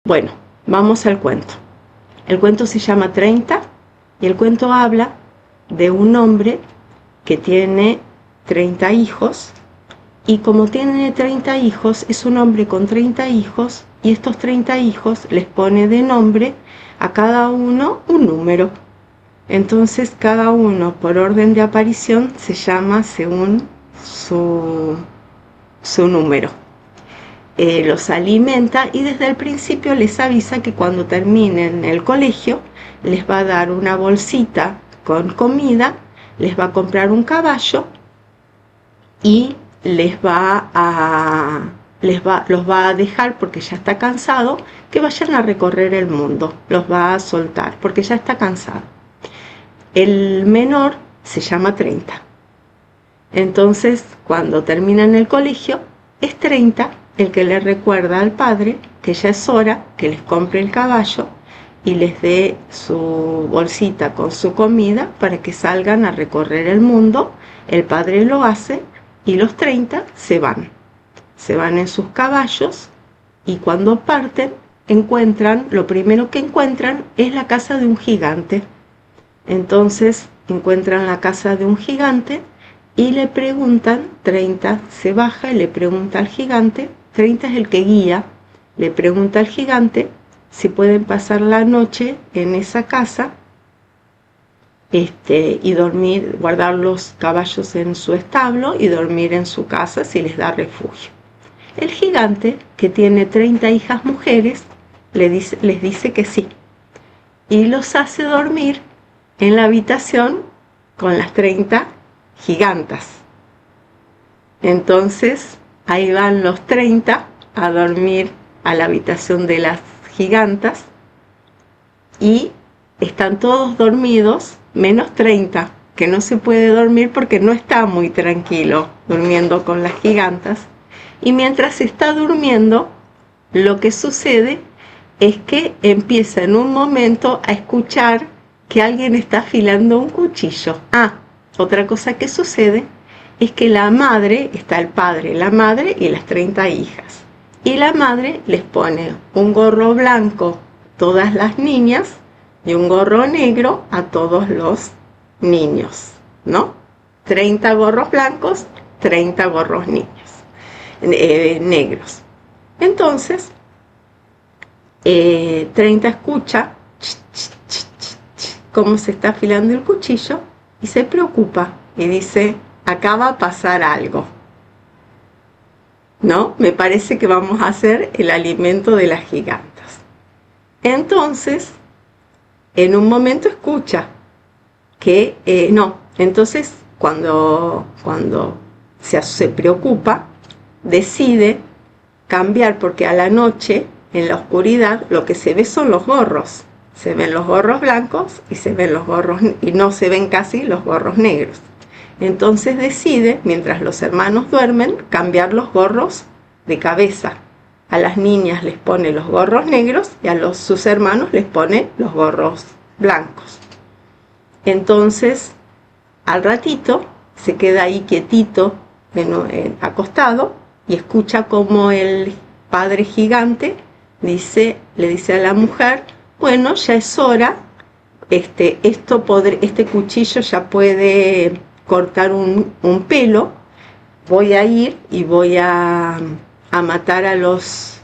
Bueno, vamos al cuento. El cuento se llama 30 y el cuento habla de un hombre que tiene 30 hijos y como tiene 30 hijos, es un hombre con 30 hijos y estos 30 hijos les pone de nombre a cada uno un número. Entonces cada uno por orden de aparición se llama según su número. Los alimenta y desde el principio les avisa que cuando terminen el colegio les va a dar una bolsita con comida, les va a comprar un caballo y los va a dejar, porque ya está cansado, que vayan a recorrer el mundo. Los va a soltar porque ya está cansado. El menor se llama 30. Entonces, cuando terminan el colegio, es 30 el que le recuerda al padre que ya es hora que les compre el caballo y les dé su bolsita con su comida para que salgan a recorrer el mundo. El padre lo hace y los 30 se van en sus caballos y cuando parten lo primero que encuentran es la casa de un gigante. Entonces encuentran la casa de un gigante y le preguntan, 30 se baja y le pregunta al gigante, 30 es el que guía, le pregunta al gigante si pueden pasar la noche en esa casa y dormir, guardar los caballos en su establo y dormir en su casa si les da refugio. El gigante, que tiene 30 hijas mujeres, les dice que sí y los hace dormir en la habitación con las 30 gigantas. Entonces ahí van los 30 a dormir a la habitación de las gigantas y están todos dormidos menos 30, que no se puede dormir porque no está muy tranquilo durmiendo con las gigantas. Y mientras está durmiendo, lo que sucede es que empieza en un momento a escuchar que alguien está afilando un cuchillo. Otra cosa que sucede es que la madre, está el padre, la madre y las 30 hijas. Y la madre les pone un gorro blanco a todas las niñas y un gorro negro a todos los niños, ¿no? 30 gorros blancos, 30 gorros negros. Entonces, 30 escucha cómo se está afilando el cuchillo y se preocupa y dice, acá va a pasar algo, ¿no? Me parece que vamos a hacer el alimento de las gigantas. Entonces, en un momento escucha que entonces cuando se preocupa, decide cambiar, porque a la noche, en la oscuridad, lo que se ve son los gorros. Se ven los gorros blancos y no se ven casi los gorros negros. Entonces decide, mientras los hermanos duermen, cambiar los gorros de cabeza. A las niñas les pone los gorros negros y a sus hermanos les pone los gorros blancos. Entonces, al ratito, se queda ahí quietito, acostado, y escucha como el padre gigante le dice a la mujer, bueno, ya es hora, este cuchillo ya puede cortar un pelo, voy a ir y voy a matar a los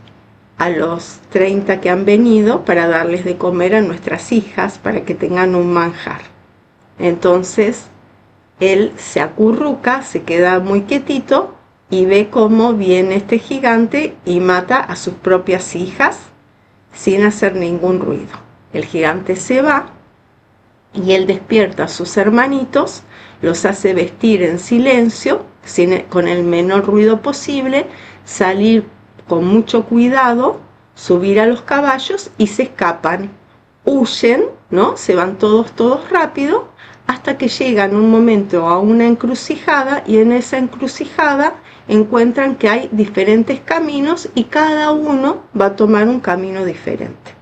30 que han venido para darles de comer a nuestras hijas, para que tengan un manjar. Entonces, él se acurruca, se queda muy quietito y ve cómo viene este gigante y mata a sus propias hijas sin hacer ningún ruido. El gigante se va y él despierta a sus hermanitos, los hace vestir en silencio, con el menor ruido posible, salir con mucho cuidado, subir a los caballos y se escapan. Huyen, ¿no? Se van todos rápido hasta que llegan un momento a una encrucijada y en esa encrucijada encuentran que hay diferentes caminos y cada uno va a tomar un camino diferente.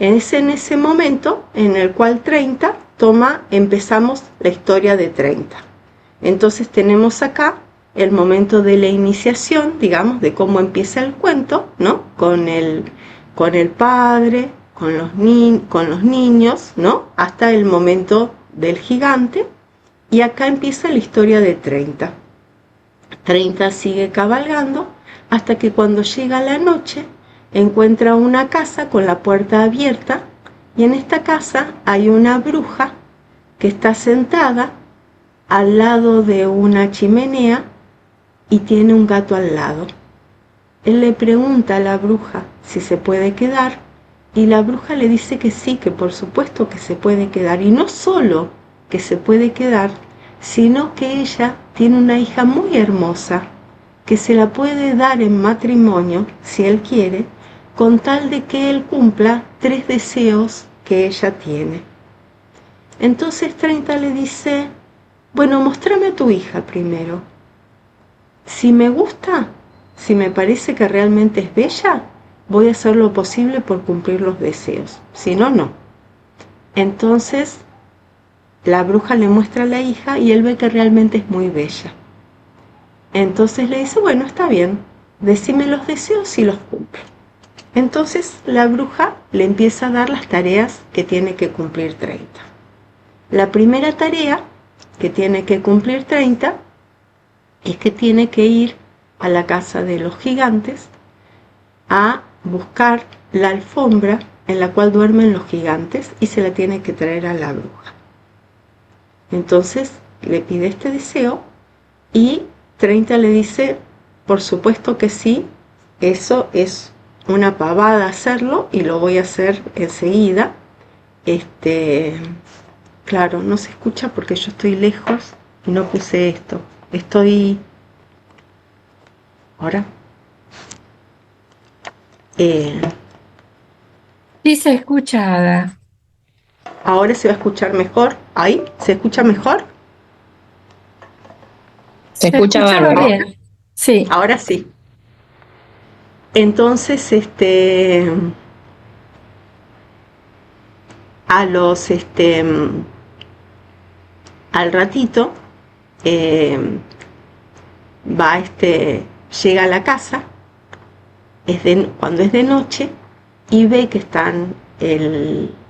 Es en ese momento en el cual 30 empezamos la historia de 30. Entonces tenemos acá el momento de la iniciación, digamos, de cómo empieza el cuento, ¿no? Con el con el padre, con los niños, ¿no? Hasta el momento del gigante. Y acá empieza la historia de 30. 30 sigue cabalgando hasta que cuando llega la noche encuentra una casa con la puerta abierta, y en esta casa hay una bruja que está sentada al lado de una chimenea y tiene un gato al lado. Él le pregunta a la bruja si se puede quedar, y la bruja le dice que sí, que por supuesto que se puede quedar, y no solo que se puede quedar, sino que ella tiene una hija muy hermosa que se la puede dar en matrimonio, si él quiere, con tal de que él cumpla 3 deseos que ella tiene. Entonces 30 le dice, bueno, mostrame a tu hija primero. Si me gusta, si me parece que realmente es bella, voy a hacer lo posible por cumplir los deseos. Si no, no. Entonces la bruja le muestra a la hija y él ve que realmente es muy bella. Entonces le dice, bueno, está bien, decime los deseos y los cumplo. Entonces la bruja le empieza a dar las tareas que tiene que cumplir 30. La primera tarea que tiene que cumplir 30 es que tiene que ir a la casa de los gigantes a buscar la alfombra en la cual duermen los gigantes y se la tiene que traer a la bruja. Entonces le pide este deseo y 30 le dice, por supuesto que sí, eso es una pavada hacerlo y lo voy a hacer enseguida. Claro, no se escucha porque yo estoy lejos y no puse esto. Ahora. Sí se escucha, Ada. Ahora se va a escuchar mejor. ¿Ahí? ¿Se escucha mejor? Se Se escucha escuchaba bárbaro. bien. Sí. Ahora sí. Entonces, al ratito, llega a la casa, cuando es de noche, y ve que están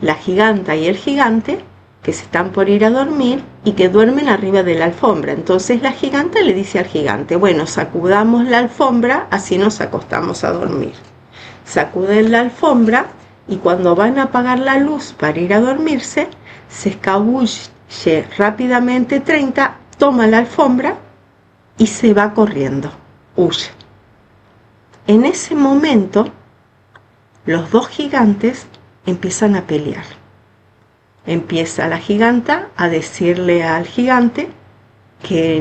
la giganta y el gigante, que se están por ir a dormir y que duermen arriba de la alfombra. Entonces la giganta le dice al gigante, bueno, sacudamos la alfombra, así nos acostamos a dormir. Sacuden la alfombra y cuando van a apagar la luz para ir a dormirse, se escabulle rápidamente 30, toma la alfombra y se va corriendo, huye. En ese momento, los dos gigantes empiezan a pelear. Empieza la giganta a decirle al gigante que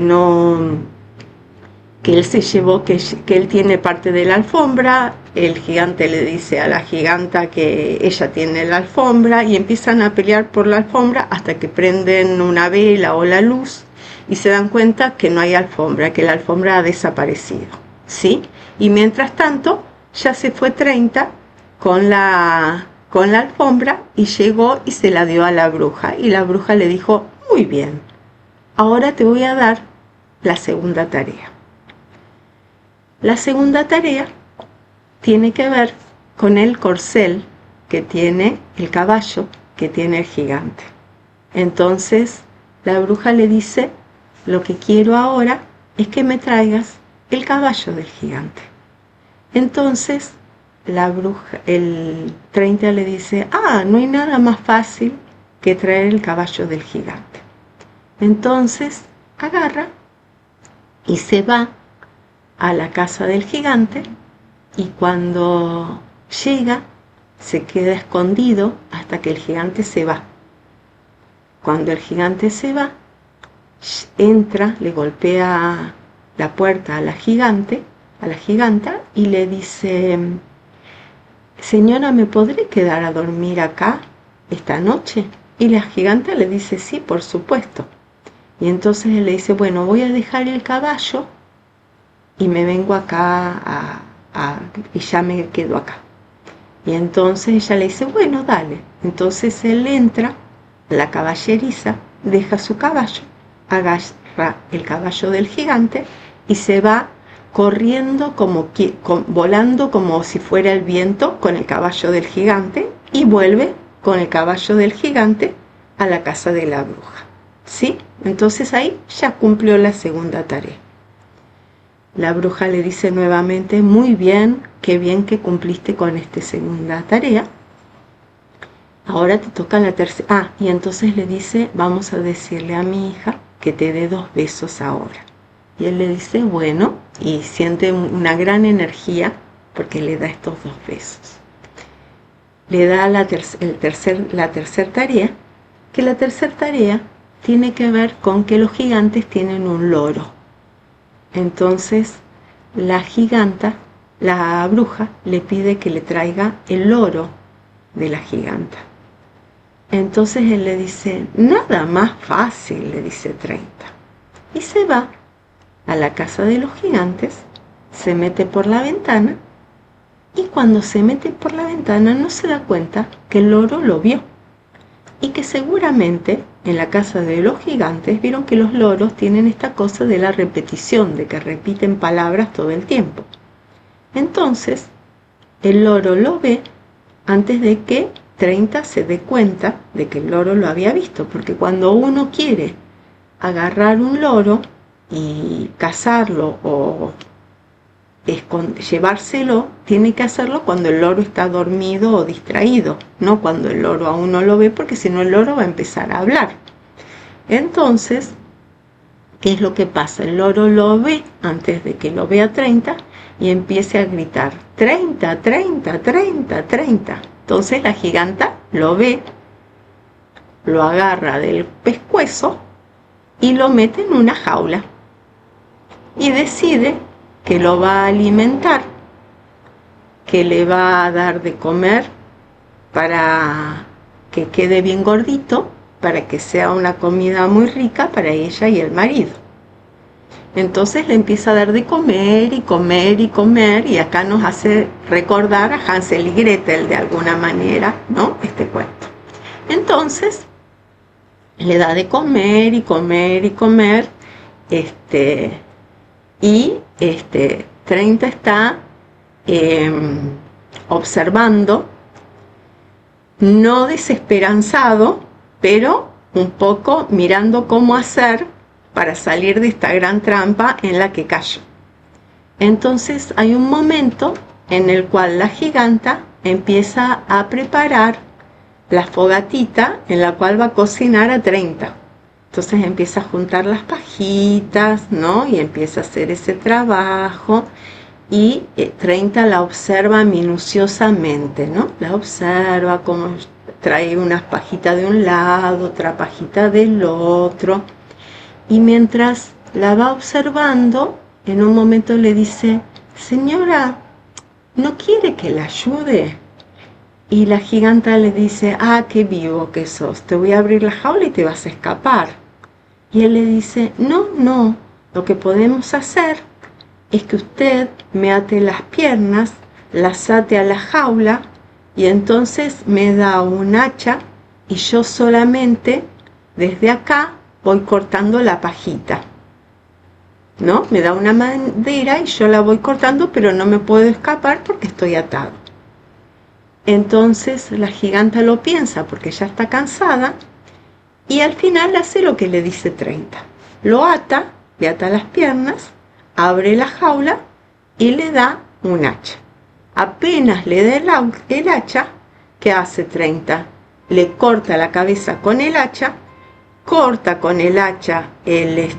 él se llevó, que él tiene parte de la alfombra. El gigante le dice a la giganta que ella tiene la alfombra y empiezan a pelear por la alfombra hasta que prenden una vela o la luz y se dan cuenta que no hay alfombra, que la alfombra ha desaparecido, ¿sí? Y mientras tanto ya se fue 30 con la alfombra y llegó y se la dio a la bruja, y la bruja le dijo, muy bien, ahora te voy a dar la segunda tarea. La segunda tarea tiene que ver con el corcel que tiene el caballo que tiene el gigante. Entonces la bruja le dice, lo que quiero ahora es que me traigas el caballo del gigante. Entonces la bruja, el 30 le dice, no hay nada más fácil que traer el caballo del gigante. Entonces agarra y se va a la casa del gigante, y cuando llega se queda escondido hasta que el gigante se va. Cuando el gigante se va, entra, le golpea la puerta a la giganta, y le dice, señora, ¿me podré quedar a dormir acá esta noche? Y la giganta le dice, sí, por supuesto. Y entonces él le dice, bueno, voy a dejar el caballo y me vengo acá y ya me quedo acá. Y entonces ella le dice, bueno, dale. Entonces él entra a la caballeriza, deja su caballo, agarra el caballo del gigante y se va corriendo volando como si fuera el viento con el caballo del gigante y vuelve con el caballo del gigante a la casa de la bruja. ¿Sí? Entonces ahí ya cumplió la segunda tarea. La bruja le dice nuevamente, muy bien, qué bien que cumpliste con esta segunda tarea. Ahora te toca la tercera. Y entonces le dice, vamos a decirle a mi hija que te dé 2 besos ahora. Y él le dice, bueno, y siente una gran energía porque le da estos 2 besos. Le da la tercera tarea, que la tercera tarea tiene que ver con que los gigantes tienen un loro. Entonces la giganta, la bruja, le pide que le traiga el loro de la giganta. Entonces él le dice, nada más fácil, le dice 30. Y se va a la casa de los gigantes, se mete por la ventana, y cuando se mete por la ventana no se da cuenta que el loro lo vio. Y que seguramente en la casa de los gigantes vieron que los loros tienen esta cosa de la repetición, de que repiten palabras todo el tiempo. Entonces, el loro lo ve antes de que 30 se dé cuenta de que el loro lo había visto, porque cuando uno quiere agarrar un loro y cazarlo o llevárselo, tiene que hacerlo cuando el loro está dormido o distraído, no cuando el loro aún no lo ve, porque si no el loro va a empezar a hablar. Entonces, ¿qué es lo que pasa? El loro lo ve antes de que lo vea 30 y empiece a gritar 30, 30, 30, 30. Entonces la giganta lo ve, lo agarra del pescuezo y lo mete en una jaula y decide que lo va a alimentar, que le va a dar de comer para que quede bien gordito, para que sea una comida muy rica para ella y el marido. Entonces le empieza a dar de comer y comer y comer, y acá nos hace recordar a Hansel y Gretel de alguna manera, ¿no? Este cuento. Entonces le da de comer y comer y comer, y 30 está observando, no desesperanzado, pero un poco mirando cómo hacer para salir de esta gran trampa en la que cayó. Entonces hay un momento en el cual la giganta empieza a preparar la fogatita en la cual va a cocinar a 30. Entonces empieza a juntar las pajitas, ¿no? Y empieza a hacer ese trabajo. Y 30 la observa minuciosamente, ¿no? La observa como trae unas pajitas de un lado, otra pajita del otro. Y mientras la va observando, en un momento le dice, señora, ¿no quiere que la ayude? Y la giganta le dice, ah, qué vivo que sos, te voy a abrir la jaula y te vas a escapar. Y él le dice, no, no, lo que podemos hacer es que usted me ate las piernas, las ate a la jaula y entonces me da un hacha y yo solamente desde acá voy cortando la pajita, ¿no? Me da una madera y yo la voy cortando, pero no me puedo escapar porque estoy atado. Entonces la giganta lo piensa porque ya está cansada y al final hace lo que le dice 30. Lo ata, le ata las piernas, abre la jaula y le da un hacha. Apenas le da el hacha, ¿qué hace 30? Le corta la cabeza con el hacha, corta con el hacha el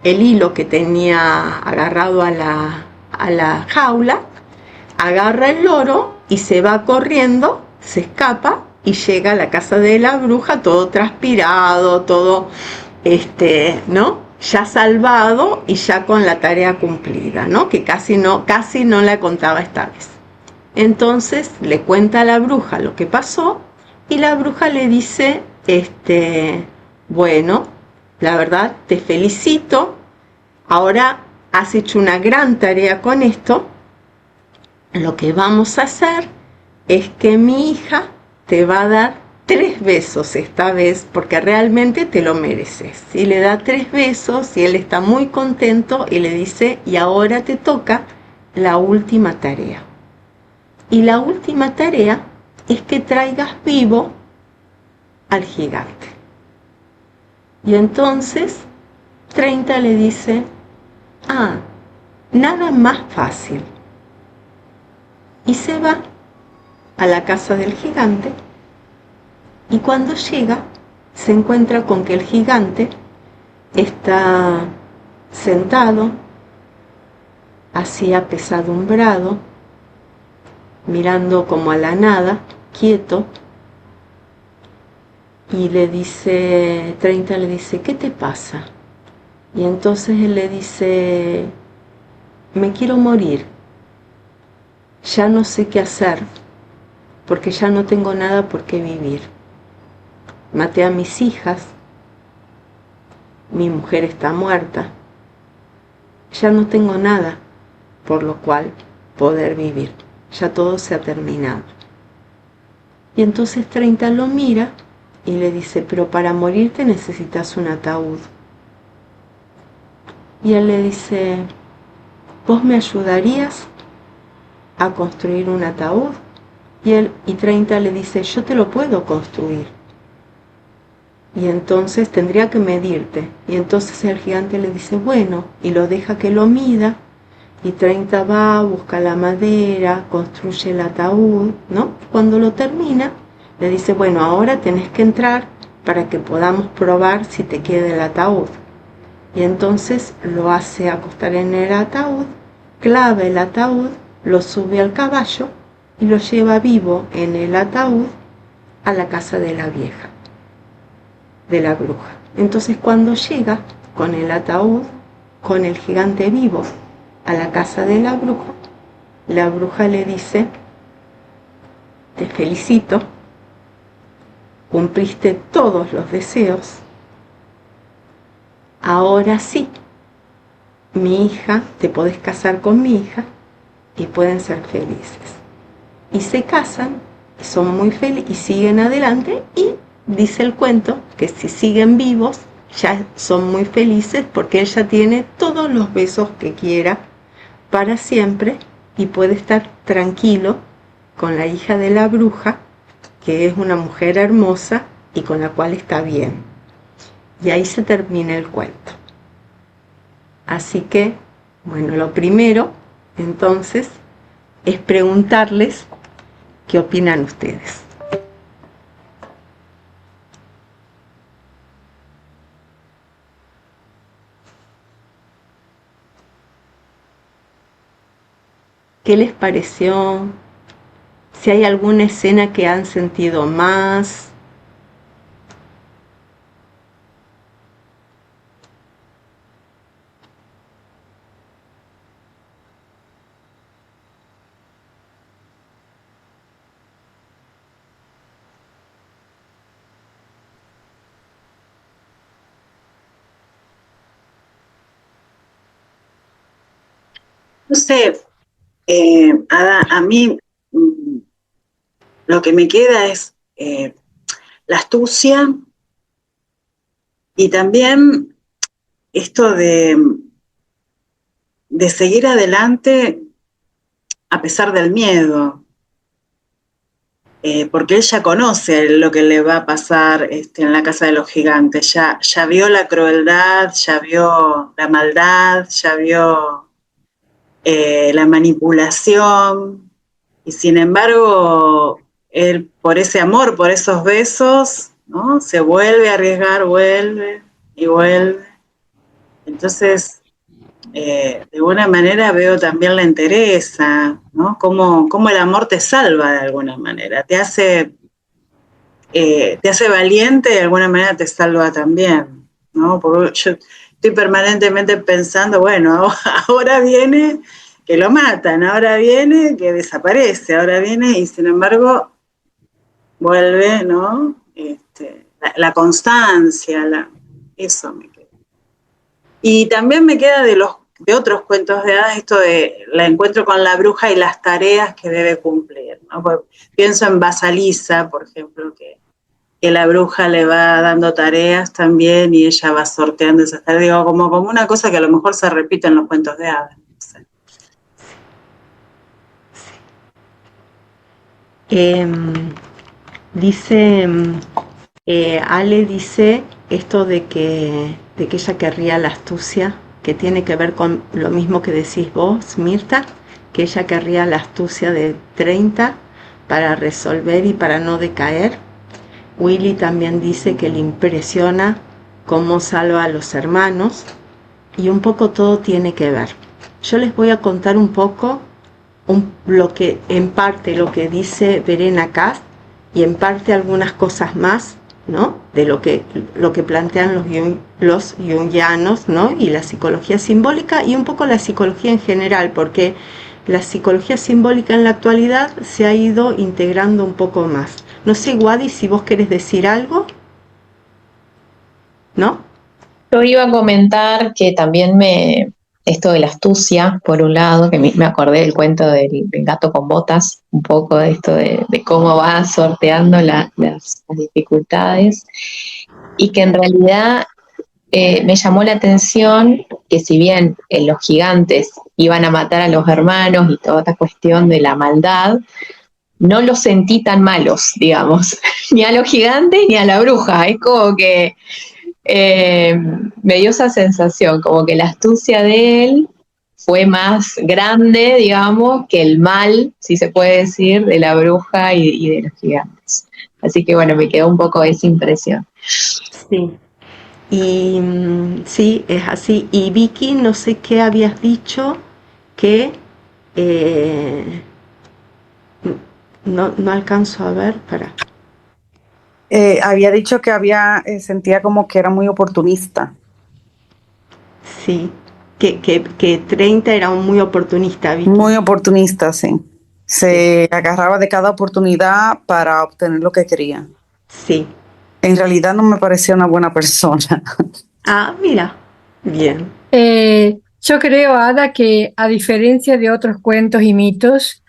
hilo que tenía agarrado a la jaula, agarra el loro y se va corriendo, se escapa y llega a la casa de la bruja todo transpirado, todo, ¿no? Ya salvado y ya con la tarea cumplida, ¿no? Que casi no la contaba esta vez. Entonces le cuenta a la bruja lo que pasó y la bruja le dice, bueno, la verdad te felicito, ahora has hecho una gran tarea con esto, lo que vamos a hacer es que mi hija te va a dar 3 besos esta vez, porque realmente te lo mereces. Y le da 3 besos y él está muy contento y le dice, y ahora te toca la última tarea. Y la última tarea es que traigas vivo al gigante. Y entonces 30 le dice, nada más fácil. Y se va a la casa del gigante y cuando llega se encuentra con que el gigante está sentado, así apesadumbrado, mirando como a la nada, quieto, y le dice, 30 le dice, ¿qué te pasa? Y entonces él le dice, me quiero morir, ya no sé qué hacer, porque ya no tengo nada por qué vivir. Maté a mis hijas, mi mujer está muerta, ya no tengo nada por lo cual poder vivir, ya todo se ha terminado. Y entonces 30 lo mira y le dice, pero para morirte necesitas un ataúd. Y él le dice, ¿vos me ayudarías a construir un ataúd? Y 30 le dice, yo te lo puedo construir. Y entonces tendría que medirte. Y entonces el gigante le dice, bueno, y lo deja que lo mida. Y 30 va, busca la madera, construye el ataúd, ¿no? Cuando lo termina, le dice, bueno, ahora tenés que entrar para que podamos probar si te queda el ataúd. Y entonces lo hace acostar en el ataúd, clava el ataúd, lo sube al caballo y lo lleva vivo en el ataúd a la casa de la vieja, de la bruja. Entonces cuando llega con el ataúd, con el gigante vivo, a la casa de la bruja le dice, te felicito, cumpliste todos los deseos, ahora sí, mi hija, te podés casar con mi hija y pueden ser felices. Y se casan, y son muy felices, y siguen adelante, y dice el cuento que si siguen vivos, ya son muy felices porque ella tiene todos los besos que quiera para siempre y puede estar tranquilo con la hija de la bruja, que es una mujer hermosa y con la cual está bien. Y ahí se termina el cuento. Así que, bueno, lo primero, entonces, es preguntarles qué opinan ustedes. ¿Qué les pareció? Si hay alguna escena que han sentido más. No sé, Ada, a mí lo que me queda es la astucia y también esto de seguir adelante a pesar del miedo, porque él ya conoce lo que le va a pasar en la casa de los gigantes, ya vio la crueldad, ya vio la maldad, ya vio la manipulación, y sin embargo, él por ese amor, por esos besos, ¿no? Se vuelve a arriesgar, vuelve y vuelve. Entonces, de alguna manera veo también la entereza, ¿no? Cómo el amor te salva de alguna manera, te hace valiente y de alguna manera te salva también, ¿no? Porque yo estoy permanentemente pensando, bueno, ahora viene que lo matan, ahora viene que desaparece, ahora viene y sin embargo vuelve, ¿no? La constancia, eso me queda. Y también me queda de otros cuentos de hadas esto de la encuentro con la bruja y las tareas que debe cumplir, ¿no? Porque pienso en Basalisa, por ejemplo, que que la bruja le va dando tareas también y ella va sorteando esas tareas, digo, como una cosa que a lo mejor se repite en los cuentos de hadas. No sé. Dice, Ale dice esto de que ella querría la astucia, que tiene que ver con lo mismo que decís vos, Mirta, que ella querría la astucia de 30 para resolver y para no decaer. Willy también dice que le impresiona cómo salva a los hermanos y un poco todo tiene que ver. Yo les voy a contar un poco lo que en parte lo que dice Verena Cast y en parte algunas cosas más, ¿no? De lo que plantean los jungianos, ¿no? Y la psicología simbólica y un poco la psicología en general, porque la psicología simbólica en la actualidad se ha ido integrando un poco más. No sé, Wadi, si vos querés decir algo, ¿no? Yo iba a comentar que también esto de la astucia, por un lado, que me acordé del cuento del gato con botas, un poco de esto de cómo va sorteando las dificultades, y que en realidad me llamó la atención que si bien los gigantes iban a matar a los hermanos y toda esta cuestión de la maldad, no los sentí tan malos, digamos, ni a los gigantes ni a la bruja. Es como que me dio esa sensación, como que la astucia de él fue más grande, digamos, que el mal, si se puede decir, de la bruja y de los gigantes. Así que bueno, me quedó un poco esa impresión. Sí. Y sí, es así. Y Vicky, no sé qué habías dicho, que no alcanzo a ver, para. Había dicho que sentía como que era muy oportunista. Sí, que 30 era un muy oportunista, Vicky. Muy oportunista, sí. Se agarraba de cada oportunidad para obtener lo que quería. Sí. En realidad no me parecía una buena persona. Ah, mira, bien. Yo creo, Ada, que a diferencia de otros cuentos y mitos,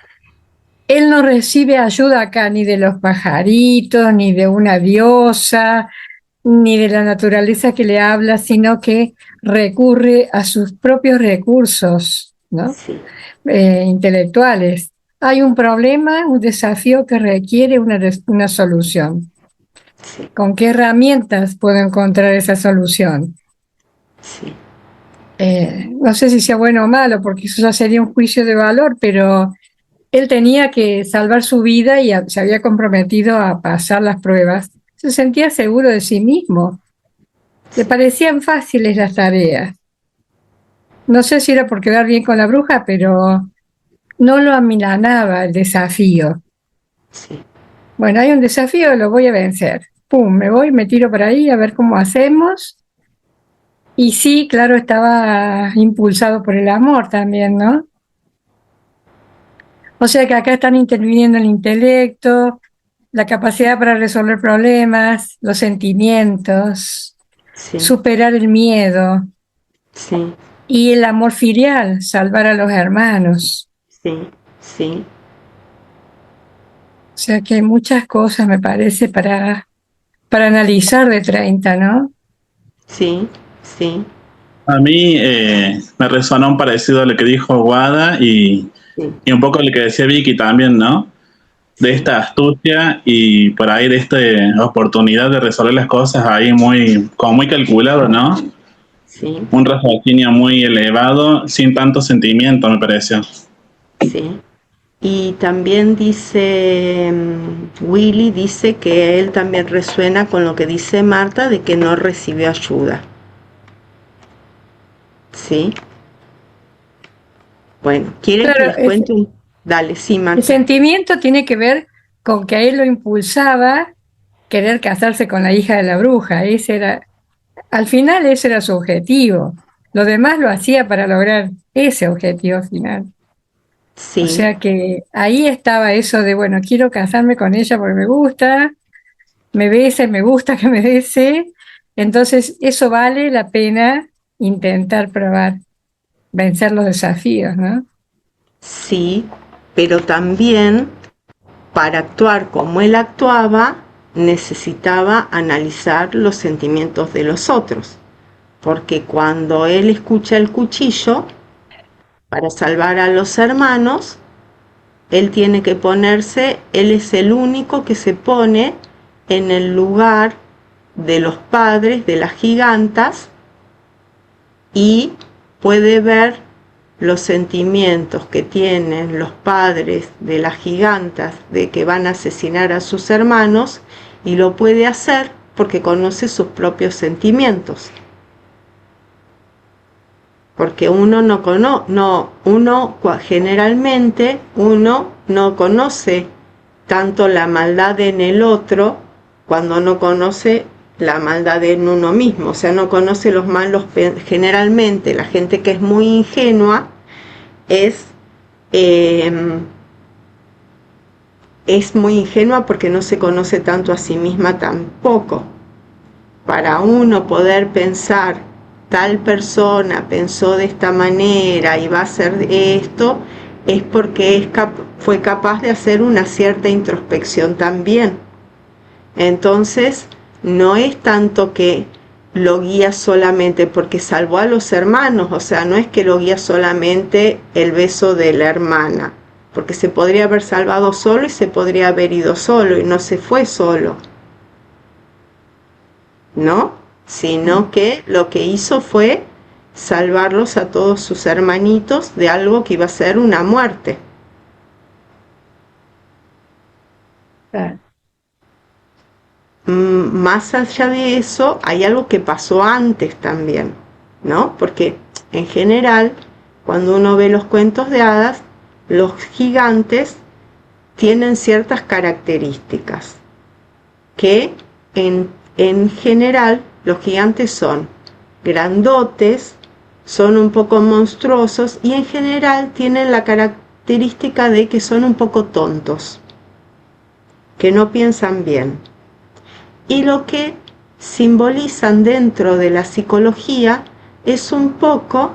él no recibe ayuda acá ni de los pajaritos, ni de una diosa, ni de la naturaleza que le habla, sino que recurre a sus propios recursos, ¿no? Sí. Intelectuales. Hay un problema, un desafío que requiere una solución. Sí. ¿Con qué herramientas puedo encontrar esa solución? Sí. No sé si sea bueno o malo, porque eso ya sería un juicio de valor, pero él tenía que salvar su vida y se había comprometido a pasar las pruebas. Se sentía seguro de sí mismo. Le parecían fáciles las tareas. No sé si era por quedar bien con la bruja, pero no lo amilanaba el desafío. Sí. Bueno, hay un desafío, lo voy a vencer. Pum, me voy, me tiro por ahí a ver cómo hacemos. Y sí, claro, estaba impulsado por el amor también, ¿no? O sea que acá están interviniendo el intelecto, la capacidad para resolver problemas, los sentimientos, Sí. superar el miedo. Sí. Y el amor filial, salvar a los hermanos. Sí. Sí. O sea que hay muchas cosas, me parece, para analizar de 30, ¿no? Sí. Sí. A mí me resonó un parecido a lo que dijo Wada y un poco lo que decía Vicky también, ¿no? De esta astucia y por ahí de esta oportunidad de resolver las cosas ahí como muy calculado, ¿no? Sí. Un raciocinio muy elevado, sin tanto sentimiento, me pareció. Sí. Y también dice, Willy dice que él también resuena con lo que dice Marta de que no recibió ayuda. ¿Sí? Bueno, ¿quieren que les cuente un...? Dale, sí, Marta. El sentimiento tiene que ver con que a él lo impulsaba querer casarse con la hija de la bruja. Al final ese era su objetivo. Lo demás lo hacía para lograr ese objetivo final. Sí. O sea que ahí estaba eso de, bueno, quiero casarme con ella porque me gusta, me besa y me gusta que me bese. Entonces eso vale la pena intentar probar, vencer los desafíos, ¿no? Sí, pero también para actuar como él actuaba, necesitaba analizar los sentimientos de los otros, porque cuando él escucha el cuchillo, para salvar a los hermanos, él tiene que ponerse, él es el único que se pone en el lugar de los padres de las gigantas y puede ver los sentimientos que tienen los padres de las gigantas de que van a asesinar a sus hermanos, y lo puede hacer porque conoce sus propios sentimientos. Porque generalmente uno no conoce tanto la maldad en el otro cuando no conoce la maldad en uno mismo, o sea, no conoce los malos. Generalmente la gente que es muy ingenua es muy ingenua porque no se conoce tanto a sí misma tampoco. Para uno poder pensar, tal persona pensó de esta manera y va a hacer esto, es porque fue capaz de hacer una cierta introspección también. Entonces, no es tanto que lo guía solamente porque salvó a los hermanos, o sea, no es que lo guía solamente el beso de la hermana, porque se podría haber salvado solo y se podría haber ido solo y no se fue solo, ¿no? Sino que lo que hizo fue salvarlos a todos sus hermanitos de algo que iba a ser una muerte. Claro. Más allá de eso, hay algo que pasó antes también, ¿no? Porque en general, cuando uno ve los cuentos de hadas, los gigantes tienen ciertas características que en general los gigantes son grandotes, son un poco monstruosos y en general tienen la característica de que son un poco tontos, que no piensan bien. Y lo que simbolizan dentro de la psicología es un poco,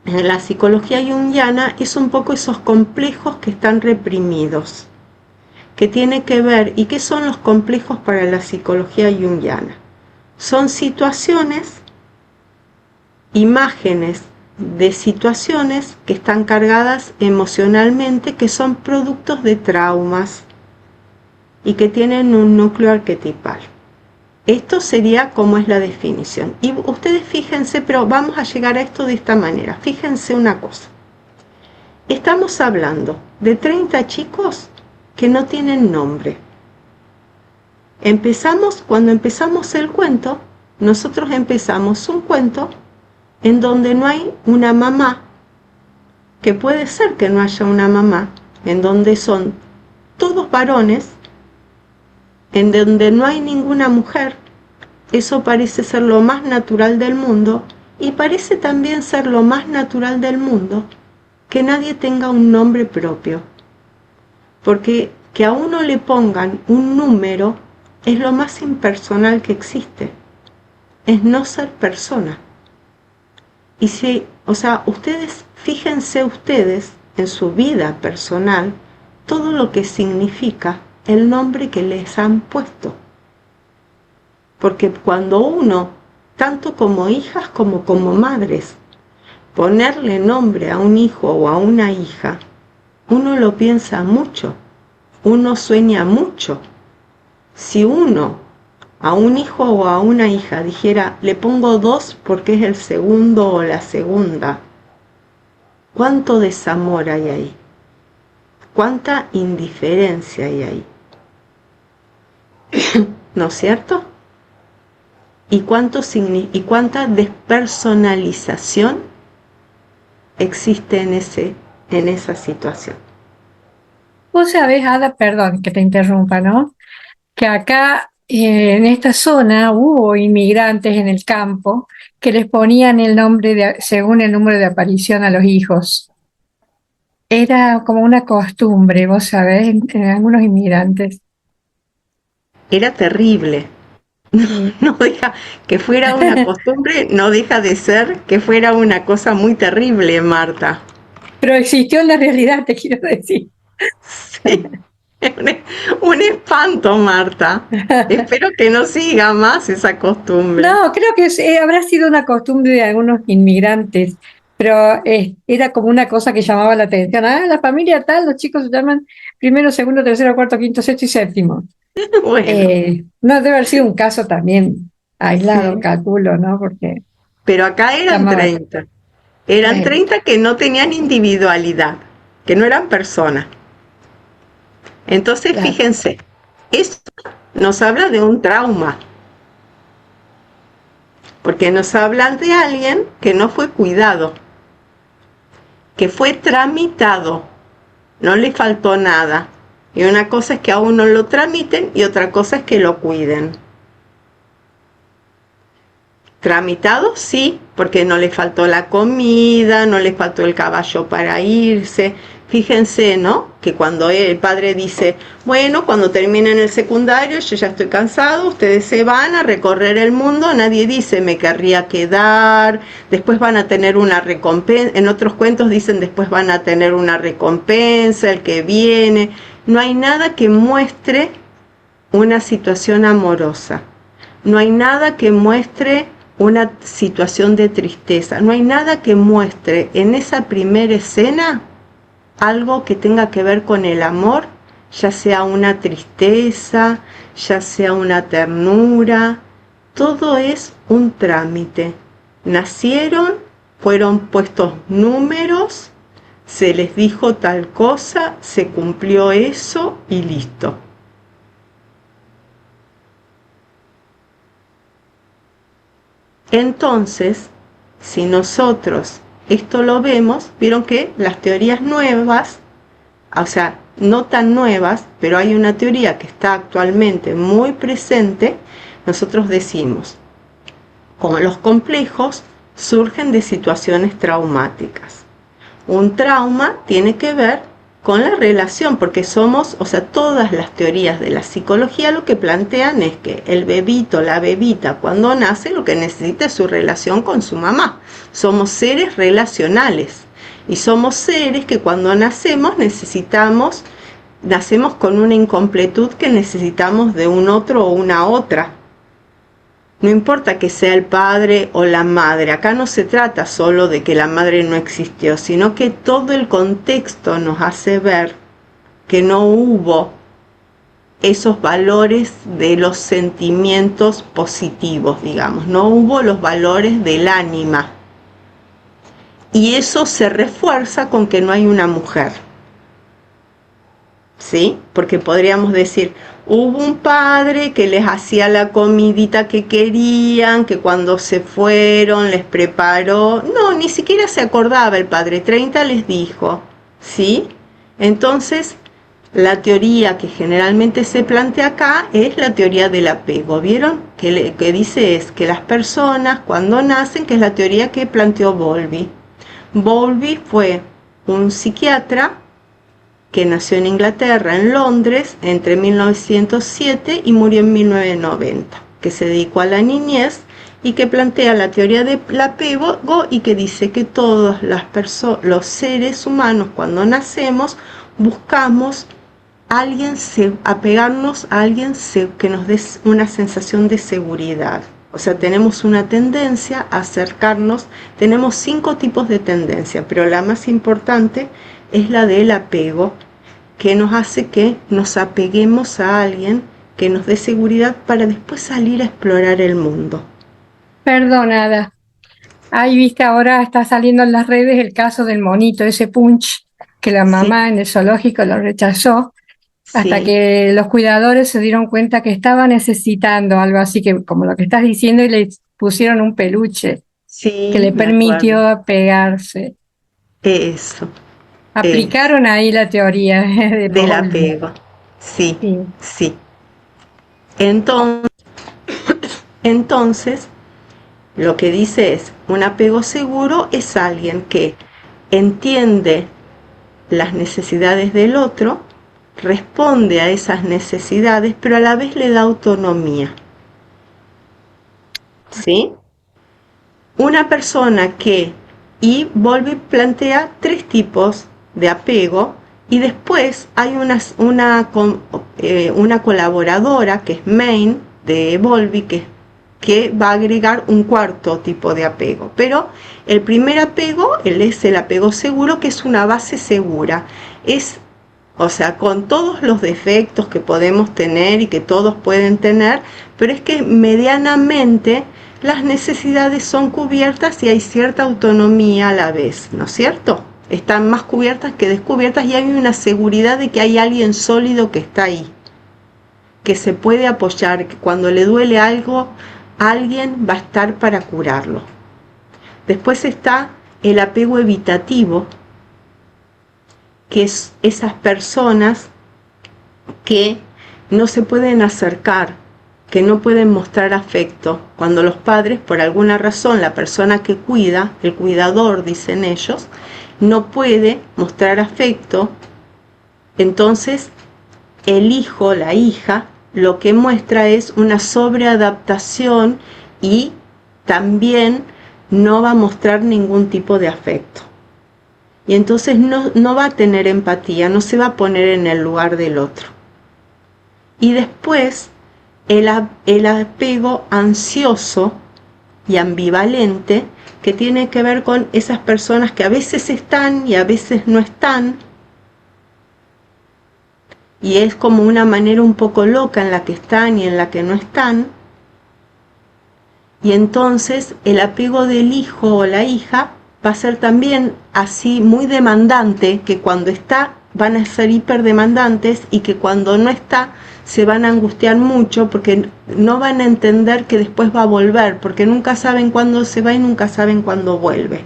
en la psicología junguiana, es un poco esos complejos que están reprimidos, que tiene que ver. ¿Y qué son los complejos para la psicología junguiana? Son situaciones, imágenes de situaciones que están cargadas emocionalmente, que son productos de traumas y que tienen un núcleo arquetipal. Esto sería como es la definición. Y ustedes fíjense, pero vamos a llegar a esto de esta manera. Fíjense una cosa. Estamos hablando de 30 chicos que no tienen nombre. Cuando empezamos el cuento, nosotros empezamos un cuento en donde no hay una mamá, que puede ser que no haya una mamá, en donde son todos varones, en donde no hay ninguna mujer. Eso parece ser lo más natural del mundo, y parece también ser lo más natural del mundo que nadie tenga un nombre propio, porque que a uno le pongan un número es lo más impersonal que existe, es no ser persona. Y fíjense ustedes en su vida personal todo lo que significa el nombre que les han puesto. Porque cuando uno, tanto como hijas como madres, ponerle nombre a un hijo o a una hija, uno lo piensa mucho, uno sueña mucho. Si uno a un hijo o a una hija dijera, le pongo 2 porque es el segundo o la segunda, ¿cuánto desamor hay ahí? ¿Cuánta indiferencia hay ahí? ¿No es cierto? ¿Y cuánta despersonalización existe en esa situación? Vos sabés, Ada, perdón que te interrumpa, ¿no? Que acá en esta zona hubo inmigrantes en el campo que les ponían el nombre según el número de aparición a los hijos. Era como una costumbre, vos sabés, en algunos inmigrantes. Era terrible. No deja que fuera una costumbre, no deja de ser que fuera una cosa muy terrible, Marta. Pero existió en la realidad, te quiero decir. Sí. Un espanto, Marta. Espero que no siga más esa costumbre. No, creo que habrá sido una costumbre de algunos inmigrantes, pero era como una cosa que llamaba la atención. Ah, la familia tal, los chicos se llaman primero, segundo, tercero, cuarto, quinto, sexto y séptimo. Bueno, No debe haber sido un caso también aislado, sí. calculo, ¿no? Porque Pero acá eran llamaba. 30. Eran eh, 30 que no tenían individualidad, que no eran personas. Entonces, claro. fíjense, esto nos habla de un trauma, porque nos habla de alguien que no fue cuidado, que fue tramitado, no le faltó nada. Y una cosa es que a uno lo tramiten y otra cosa es que lo cuiden. Tramitado, sí, porque no le faltó la comida, no le faltó el caballo para irse. Fíjense, ¿no? Que cuando el padre dice, bueno, cuando terminen el secundario, yo ya estoy cansado, ustedes se van a recorrer el mundo, nadie dice, me querría quedar, después van a tener una recompensa, en otros cuentos dicen, después van a tener una recompensa, el que viene. No hay nada que muestre una situación amorosa. No hay nada que muestre una situación de tristeza. No hay nada que muestre en esa primera escena algo que tenga que ver con el amor, ya sea una tristeza, ya sea una ternura. Todo es un trámite. Nacieron, fueron puestos números, se les dijo tal cosa, se cumplió eso y listo. Entonces, si nosotros esto lo vemos, vieron que las teorías nuevas, o sea, no tan nuevas, pero hay una teoría que está actualmente muy presente, nosotros decimos, como los complejos surgen de situaciones traumáticas. Un trauma tiene que ver con la relación, porque somos, o sea, todas las teorías de la psicología lo que plantean es que el bebito, la bebita, cuando nace, lo que necesita es su relación con su mamá. Somos seres relacionales y somos seres que cuando nacemos nacemos con una incompletud que necesitamos de un otro o una otra. No importa que sea el padre o la madre, acá no se trata solo de que la madre no existió, sino que todo el contexto nos hace ver que no hubo esos valores de los sentimientos positivos, digamos, no hubo los valores del ánima. Y eso se refuerza con que no hay una mujer. ¿Sí? Porque podríamos decir, hubo un padre que les hacía la comidita que querían, que cuando se fueron les preparó. No, ni siquiera se acordaba el padre, 30 les dijo. ¿Sí? Entonces, la teoría que generalmente se plantea acá es la teoría del apego. ¿Vieron? Que dice es que las personas cuando nacen, que es la teoría que planteó Bowlby. Bowlby fue un psiquiatra que nació en Inglaterra, en Londres, entre 1907 y murió en 1990, que se dedicó a la niñez y que plantea la teoría del apego y que dice que todos los seres humanos cuando nacemos buscamos apegarnos a alguien que nos dé una sensación de seguridad. O sea, tenemos una tendencia a acercarnos, tenemos 5 tipos de tendencia, pero la más importante es la del apego, que nos hace que nos apeguemos a alguien que nos dé seguridad para después salir a explorar el mundo. Perdonada. Ahí viste, ahora está saliendo en las redes el caso del monito, ese Punch, que la mamá en el zoológico lo rechazó, hasta Sí, que los cuidadores se dieron cuenta que estaba necesitando algo así que, como lo que estás diciendo, y le pusieron un peluche que sí, le me acuerdo. permitió pegarse. Eso, Aplicaron ahí la teoría de del Bowlby. apego. Sí, Sí. sí. Entonces, lo que dice es, un apego seguro es alguien que entiende las necesidades del otro, responde a esas necesidades, pero a la vez le da autonomía. ¿Sí? Una persona y Bowlby plantea 3 tipos de apego Y después hay una colaboradora que es Main de Bowlby que va a agregar un cuarto tipo de apego. Pero el primer apego, es el apego seguro, que es una base segura. O sea, con todos los defectos que podemos tener y que todos pueden tener, pero es que medianamente las necesidades son cubiertas y hay cierta autonomía a la vez, ¿no es cierto? Están más cubiertas que descubiertas y hay una seguridad de que hay alguien sólido que está ahí, que se puede apoyar, que cuando le duele algo, alguien va a estar para curarlo. Después está el apego evitativo, que es esas personas que no se pueden acercar, que no pueden mostrar afecto. Cuando los padres, por alguna razón, la persona que cuida, el cuidador, dicen ellos, no puede mostrar afecto, entonces el hijo, la hija, lo que muestra es una sobreadaptación y también no va a mostrar ningún tipo de afecto. Y entonces no va a tener empatía, no se va a poner en el lugar del otro. Y después el apego ansioso y ambivalente, que tiene que ver con esas personas que a veces están y a veces no están, y es como una manera un poco loca en la que están y en la que no están. Y entonces el apego del hijo o la hija va a ser también así muy demandante, que cuando está van a ser hiperdemandantes y que cuando no está se van a angustiar mucho porque no van a entender que después va a volver, porque nunca saben cuándo se va y nunca saben cuándo vuelve.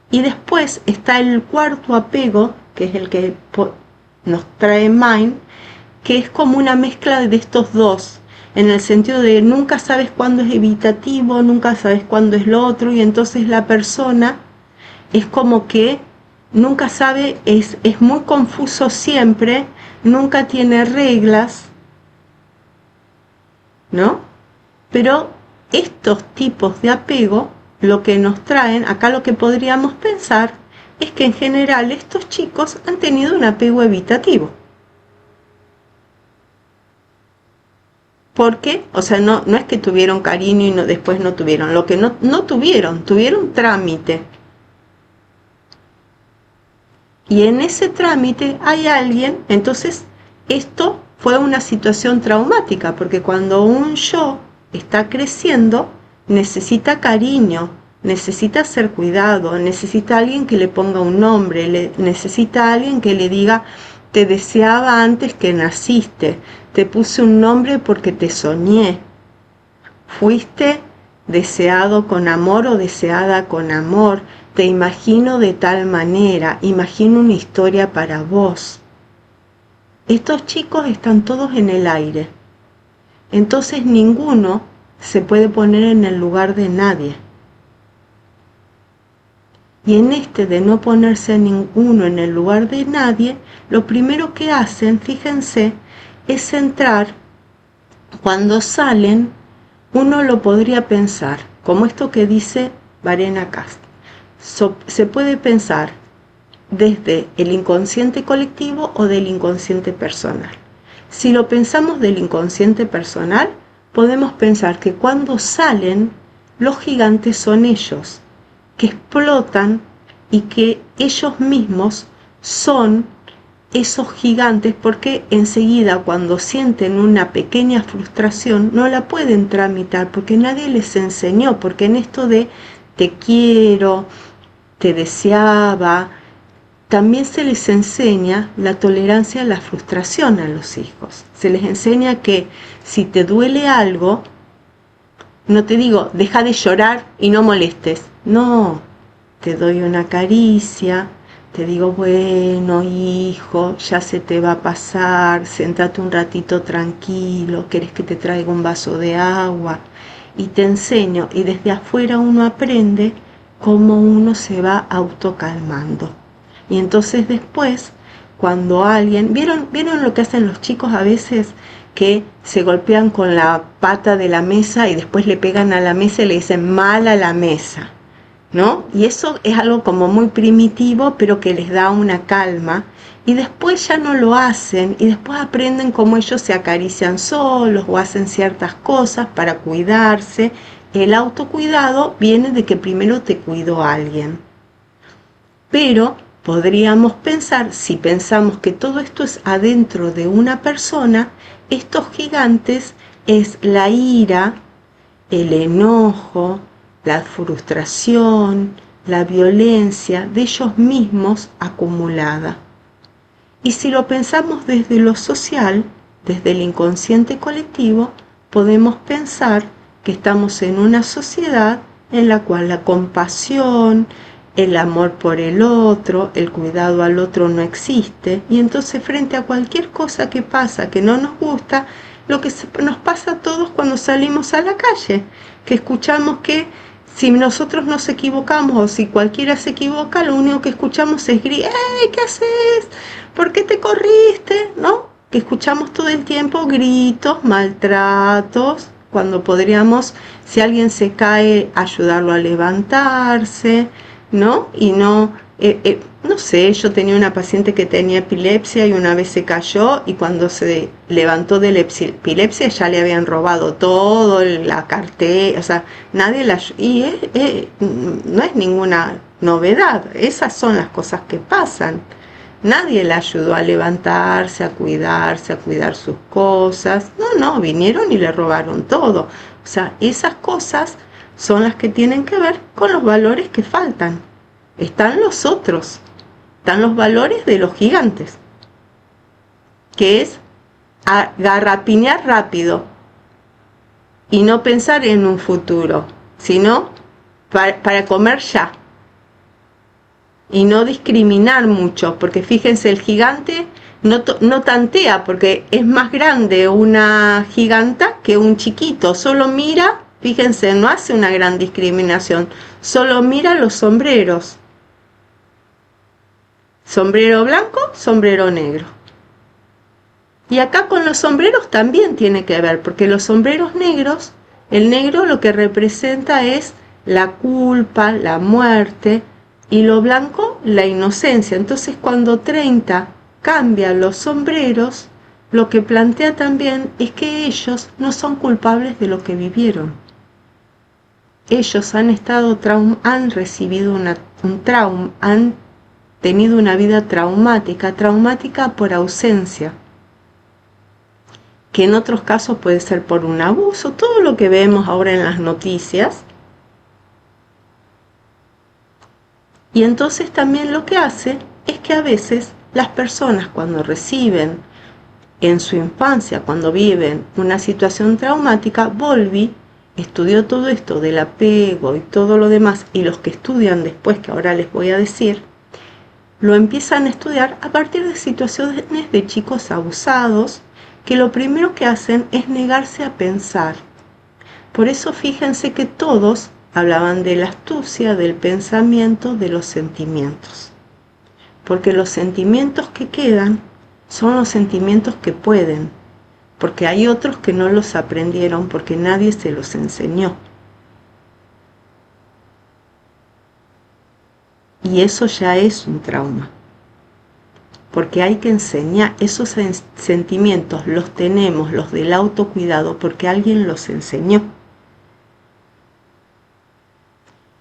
Y después está el cuarto apego, que es el que nos trae Mind, que es como una mezcla de estos dos, en el sentido de nunca sabes cuándo es evitativo, nunca sabes cuándo es lo otro, y entonces la persona es como que nunca sabe, es muy confuso siempre, nunca tiene reglas, ¿no? Pero estos tipos de apego, lo que nos traen, acá lo que podríamos pensar, es que en general estos chicos han tenido un apego evitativo. ¿Por qué? O sea, no es que tuvieron cariño y después no tuvieron. Lo que no tuvieron trámite. Y en ese trámite hay alguien, entonces esto fue una situación traumática, porque cuando un yo está creciendo, necesita cariño, necesita ser cuidado, necesita alguien que le ponga un nombre, necesita alguien que le diga, te deseaba antes que naciste, te puse un nombre porque te soñé, fuiste deseado con amor o deseada con amor, te imagino de tal manera, imagino una historia para vos. Estos chicos están todos en el aire, entonces ninguno se puede poner en el lugar de nadie. Y en este de no ponerse ninguno en el lugar de nadie, lo primero que hacen, fíjense, es entrar. Cuando salen, uno lo podría pensar, como esto que dice Varena Cast. Se puede pensar desde el inconsciente colectivo o del inconsciente personal. Si lo pensamos del inconsciente personal, podemos pensar que cuando salen, los gigantes son ellos, que explotan y que ellos mismos son esos gigantes, porque enseguida cuando sienten una pequeña frustración no la pueden tramitar porque nadie les enseñó, porque en esto de te quiero, te deseaba, también se les enseña la tolerancia a la frustración a los hijos. Se les enseña que si te duele algo, no te digo, deja de llorar y no molestes. No, te doy una caricia, te digo, bueno, hijo, ya se te va a pasar, sentate un ratito tranquilo, ¿querés que te traiga un vaso de agua? Y te enseño, y desde afuera uno aprende cómo uno se va autocalmando. Y entonces después, cuando alguien, ¿vieron lo que hacen los chicos a veces? Que se golpean con la pata de la mesa y después le pegan a la mesa y le dicen mal a la mesa. ¿no? Y eso es algo como muy primitivo, pero que les da una calma. Y después ya no lo hacen, y después aprenden cómo ellos se acarician solos o hacen ciertas cosas para cuidarse. El autocuidado viene de que primero te cuidó alguien. Pero podríamos pensar, si pensamos que todo esto es adentro de una persona, estos gigantes es la ira, el enojo, la frustración, la violencia de ellos mismos acumulada. Y si lo pensamos desde lo social, desde el inconsciente colectivo, podemos pensar que estamos en una sociedad en la cual la compasión, el amor por el otro, el cuidado al otro no existe, y entonces frente a cualquier cosa que pasa que no nos gusta, lo que nos pasa a todos cuando salimos a la calle, que escuchamos que si nosotros nos equivocamos o si cualquiera se equivoca, lo único que escuchamos es gritar: ¡Ey! ¿Qué haces? ¿Por qué te corriste? ¿No? Que escuchamos todo el tiempo gritos, maltratos, cuando podríamos, si alguien se cae, ayudarlo a levantarse, ¿no? Y no, no sé, yo tenía una paciente que tenía epilepsia y una vez se cayó, y cuando se levantó de la epilepsia ya le habían robado todo, la cartera, o sea, nadie la... Y no es ninguna novedad, esas son las cosas que pasan. Nadie la ayudó a levantarse, a cuidar sus cosas. No, vinieron y le robaron todo. O sea, esas cosas son las que tienen que ver con los valores que faltan. Están los otros, están los valores de los gigantes, que es garrapiñar rápido y no pensar en un futuro, sino para comer ya. Y no discriminar mucho, porque fíjense, el gigante no tantea, porque es más grande una giganta que un chiquito, solo mira, fíjense, no hace una gran discriminación, solo mira los sombreros. Sombrero blanco, sombrero negro. Y acá con los sombreros también tiene que ver, porque los sombreros negros, el negro lo que representa es la culpa, la muerte, y lo blanco, la inocencia. Entonces, cuando 30 cambia los sombreros, lo que plantea también es que ellos no son culpables de lo que vivieron. Ellos han recibido un trauma, han tenido una vida traumática por ausencia, que en otros casos puede ser por un abuso, todo lo que vemos ahora en las noticias. Y entonces también lo que hace es que a veces las personas, cuando reciben en su infancia, cuando viven una situación traumática, Bowlby estudió todo esto del apego y todo lo demás, y los que estudian después, que ahora les voy a decir, lo empiezan a estudiar a partir de situaciones de chicos abusados, que lo primero que hacen es negarse a pensar. Por eso fíjense que todos hablaban de la astucia, del pensamiento, de los sentimientos. Porque los sentimientos que quedan son los sentimientos que pueden, porque hay otros que no los aprendieron porque nadie se los enseñó. Y eso ya es un trauma, porque hay que enseñar. Esos sentimientos los tenemos, los del autocuidado, porque alguien los enseñó.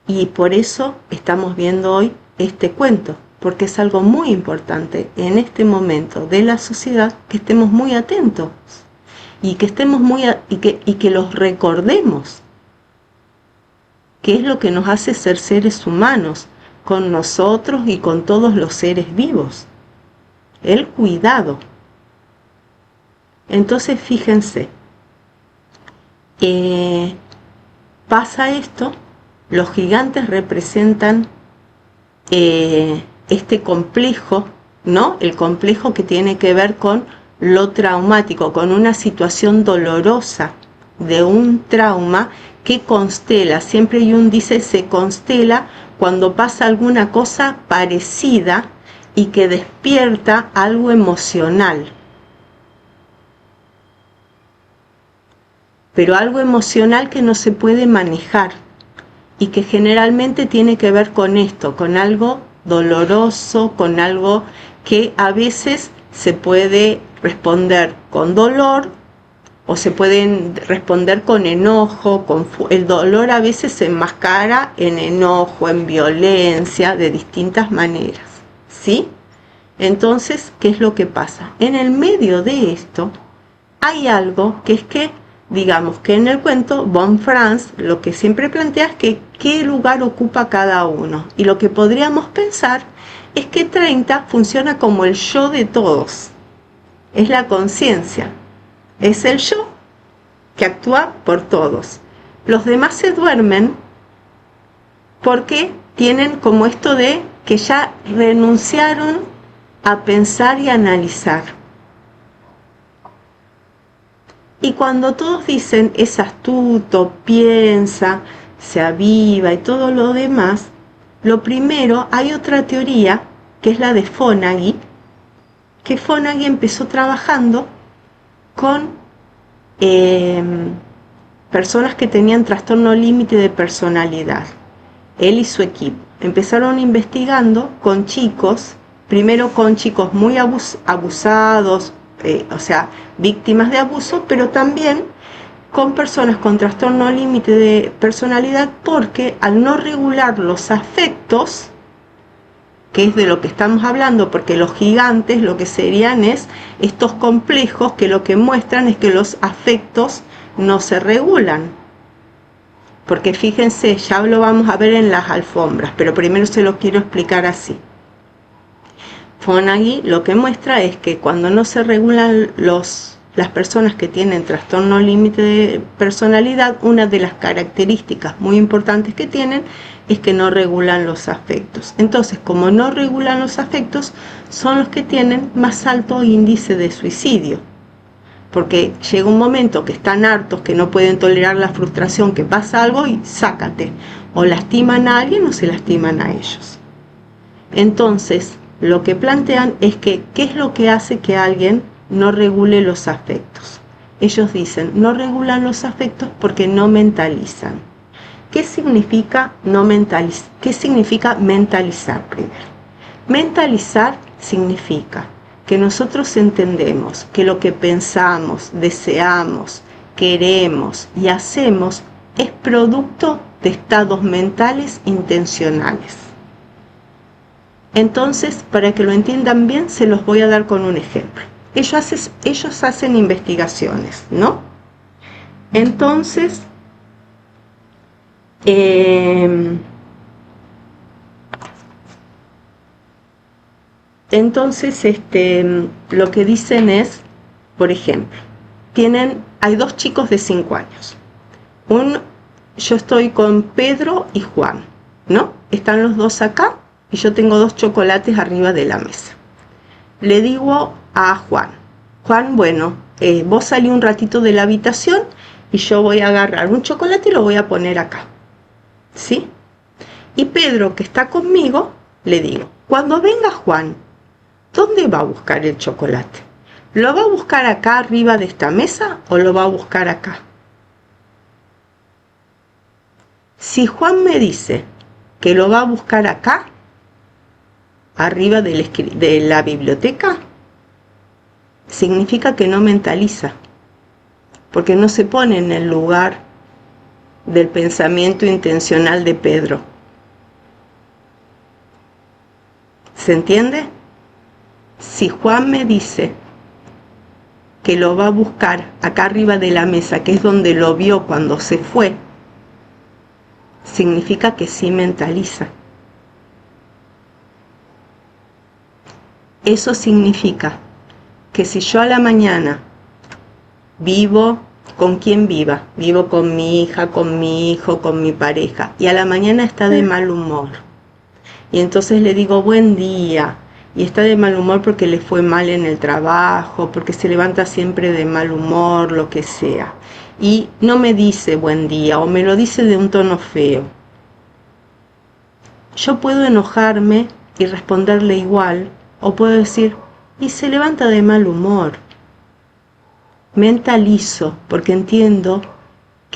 Y por eso estamos viendo hoy este cuento, porque es algo muy importante en este momento de la sociedad, que estemos muy atentos y que estemos y que los recordemos, que es lo que nos hace ser seres humanos, con nosotros y con todos los seres vivos. El cuidado. Entonces fíjense, pasa esto, los gigantes representan este complejo, ¿no? El complejo que tiene que ver con lo traumático, con una situación dolorosa de un trauma que constela. Siempre Jung dice se constela cuando pasa alguna cosa parecida y que despierta algo emocional. Pero algo emocional que no se puede manejar. y que generalmente tiene que ver con esto, con algo doloroso, con algo que a veces se puede responder con dolor o se pueden responder con enojo, el dolor a veces se enmascara en enojo, en violencia, de distintas maneras, ¿sí? Entonces, ¿qué es lo que pasa? En el medio de esto hay algo que es que, digamos que en el cuento, Von Franz lo que siempre plantea es que qué lugar ocupa cada uno. Y lo que podríamos pensar es que 30 funciona como el yo de todos. Es la conciencia. Es el yo que actúa por todos. Los demás se duermen porque tienen como esto de que ya renunciaron a pensar y analizar. Y cuando todos dicen es astuto, piensa, se aviva y todo lo demás, lo primero, hay otra teoría que es la de Fonagy, que Fonagy empezó trabajando con personas que tenían trastorno límite de personalidad. Él y su equipo empezaron investigando con chicos, primero con chicos muy abusados, o sea, víctimas de abuso, pero también con personas con trastorno límite de personalidad, porque al no regular los afectos, que es de lo que estamos hablando, porque los gigantes lo que serían es estos complejos que lo que muestran es que los afectos no se regulan. Porque fíjense, ya lo vamos a ver en las alfombras, pero primero se lo quiero explicar así. Fonagy lo que muestra es que cuando no se regulan las personas que tienen trastorno límite de personalidad, una de las características muy importantes que tienen es que no regulan los afectos. Entonces, como no regulan los afectos, son los que tienen más alto índice de suicidio. Porque llega un momento que están hartos, que no pueden tolerar la frustración, que pasa algo y sácate. O lastiman a alguien o se lastiman a ellos. Entonces, lo que plantean es que, ¿qué es lo que hace que alguien no regule los afectos? Ellos dicen, no regulan los afectos porque no mentalizan. ¿Qué significa ¿Qué significa mentalizar primero? Mentalizar significa que nosotros entendemos que lo que pensamos, deseamos, queremos y hacemos es producto de estados mentales intencionales. Entonces, para que lo entiendan bien, se los voy a dar con un ejemplo. Ellos hacen investigaciones, ¿no? Entonces, lo que dicen es, por ejemplo, hay dos chicos de 5 años. Yo estoy con Pedro y Juan, ¿no? Están los dos acá y yo tengo 2 chocolates arriba de la mesa. Le digo a Juan, bueno, vos salí un ratito de la habitación y yo voy a agarrar un chocolate y lo voy a poner acá, ¿sí? Y Pedro, que está conmigo, le digo, cuando venga Juan, ¿dónde va a buscar el chocolate? ¿Lo va a buscar acá arriba de esta mesa o lo va a buscar acá? Si Juan me dice que lo va a buscar acá, arriba de la biblioteca, significa que no mentaliza, porque no se pone en el lugar del pensamiento intencional de Pedro. ¿Se entiende? Si Juan me dice que lo va a buscar acá arriba de la mesa, que es donde lo vio cuando se fue, significa que sí mentaliza. Eso significa que si yo a la mañana vivo con quien viva, vivo con mi hija, con mi hijo, con mi pareja, y a la mañana está de mal humor, y entonces le digo buen día, y está de mal humor porque le fue mal en el trabajo, porque se levanta siempre de mal humor, lo que sea, y no me dice buen día, o me lo dice de un tono feo, yo puedo enojarme y responderle igual, o puedo decir, y se levanta de mal humor. Mentalizo, porque entiendo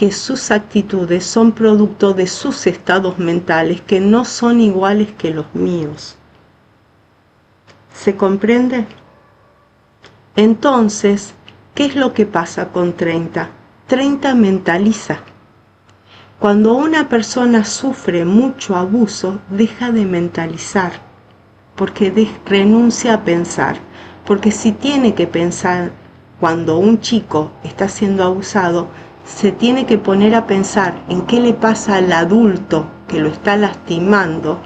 que sus actitudes son producto de sus estados mentales que no son iguales que los míos. ¿Se comprende? Entonces, ¿qué es lo que pasa con 30? 30 mentaliza. Cuando una persona sufre mucho abuso, deja de mentalizar, porque renuncia a pensar. Porque si tiene que pensar, cuando un chico está siendo abusado, se tiene que poner a pensar en qué le pasa al adulto que lo está lastimando.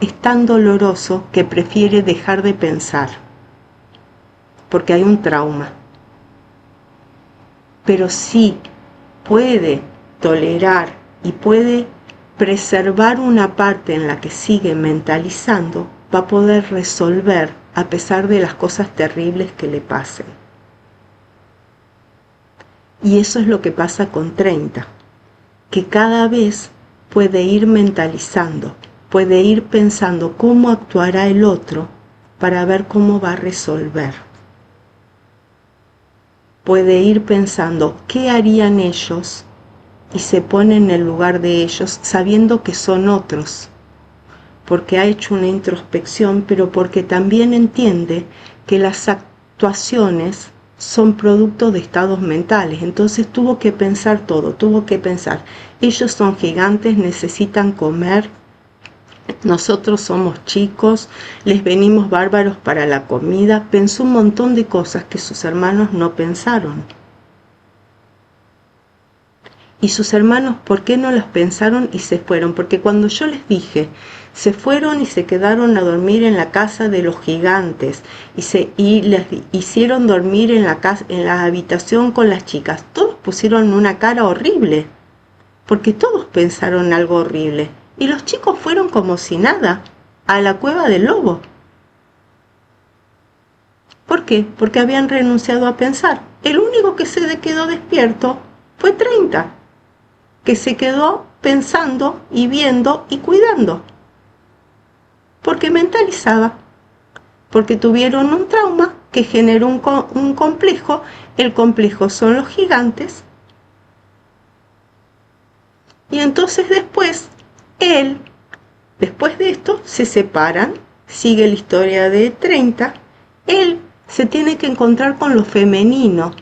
Es tan doloroso que prefiere dejar de pensar, porque hay un trauma. Pero si puede tolerar y puede preservar una parte en la que sigue mentalizando, va a poder resolver a pesar de las cosas terribles que le pasen. Y eso es lo que pasa con 30, que cada vez puede ir mentalizando, puede ir pensando cómo actuará el otro para ver cómo va a resolver. Puede ir pensando qué harían ellos y se pone en el lugar de ellos sabiendo que son otros, porque ha hecho una introspección, pero porque también entiende que las actuaciones son producto de estados mentales. Entonces tuvo que pensar todo, tuvo que pensar, ellos son gigantes, necesitan comer, nosotros somos chicos, les venimos bárbaros para la comida. Pensó un montón de cosas que sus hermanos no pensaron. Y sus hermanos, ¿por qué no las pensaron y se fueron? Porque cuando yo les dije, se fueron y se quedaron a dormir en la casa de los gigantes y les hicieron dormir en la habitación con las chicas, todos pusieron una cara horrible, porque todos pensaron algo horrible. Y los chicos fueron como si nada, a la cueva del lobo. ¿Por qué? Porque habían renunciado a pensar. El único que se quedó despierto fue 30. Que se quedó pensando y viendo y cuidando, porque mentalizaba, porque tuvieron un trauma que generó un complejo. El complejo son los gigantes, y entonces después de esto se separan. Sigue la historia de 30. Él se tiene que encontrar con lo femenino.